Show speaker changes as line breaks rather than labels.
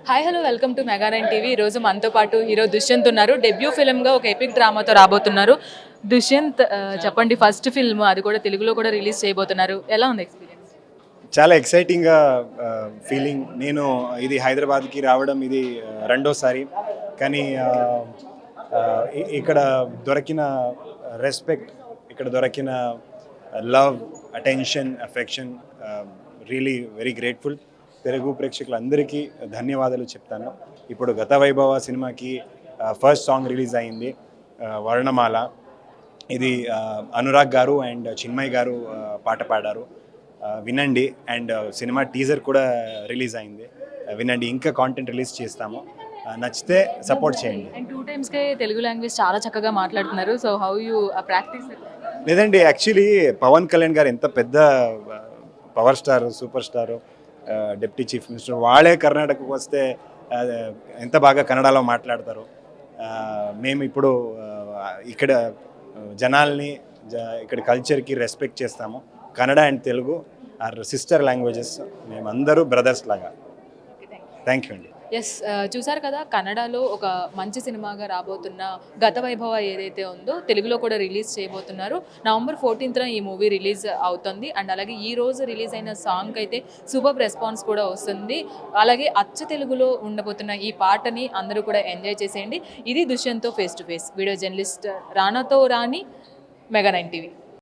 Hi hello welcome to మెగా9 TV. ఈరోజు మనతో పాటు హీరో దుష్యంత్ ఉన్నారు. డెబ్యూ ఫిల్మ్గా ఒక ఎపిక్ డ్రామాతో రాబోతున్నారు. దుష్యంత్ చెప్పండి, ఫస్ట్ ఫిల్మ్, అది కూడా తెలుగులో కూడా రిలీజ్ చేయబోతున్నారు. ఎలా ఉంది ఎక్స్పీరియన్స్?
చాలా ఎక్సైటింగ్గా ఫీలింగ్. నేను ఇది హైదరాబాద్కి రావడం ఇది రెండోసారి. కానీ ఇక్కడ దొరికిన రెస్పెక్ట్, ఇక్కడ దొరికిన love, attention, affection, really very grateful. Telugu ప్రేక్షకులందరికీ ధన్యవాదాలు చెప్తాను. ఇప్పుడు గత వైభవ సినిమాకి ఫస్ట్ సాంగ్ రిలీజ్ అయింది, వర్ణమాల. ఇది అనురాగ్ గారు అండ్ చిన్మయ్ గారు పాట పాడారు. వినండి. అండ్ సినిమా టీజర్ కూడా రిలీజ్ అయింది, వినండి. ఇంకా కాంటెంట్ రిలీజ్ చేస్తాము, నచ్చితే సపోర్ట్ చేయండి.
అండ్ 2 టైమ్స్కే తెలుగు లాంగ్వేజ్ చాలా చక్కగా మాట్లాడుతున్నారు. So how you practice?
లేదండి, యాక్చువల్లీ పవన్ కళ్యాణ్ గారు ఎంత పెద్ద power star, super star, deputy chief minister, వాళ్ళే కర్ణాటకకు వస్తే ఎంత బాగా కన్నడలో మాట్లాడతారు. మేము ఇప్పుడు ఇక్కడ జనాల్ని, ఇక్కడ కల్చర్కి రెస్పెక్ట్ చేస్తాము. Kannada and Telugu are sister languages. మేమందరూ బ్రదర్స్ లాగా. థ్యాంక్ యూ అండి.
ఎస్, చూసారు కదా, కన్నడలో ఒక మంచి సినిమాగా రాబోతున్న గత వైభవ ఏదైతే ఉందో తెలుగులో కూడా రిలీజ్ చేయబోతున్నారు. నవంబర్ 14th ఈ మూవీ రిలీజ్ అవుతుంది. అండ్ అలాగే ఈ రోజు రిలీజ్ అయిన సాంగ్ అయితే సూపర్ రెస్పాన్స్ కూడా వస్తుంది. అలాగే అచ్చ తెలుగులో ఉండబోతున్న ఈ పాటని అందరూ కూడా ఎంజాయ్ చేసేయండి. ఇది దుష్యంత్తో face to face. Video journalist రానాతో రాణి, మెగా9 టీవీ.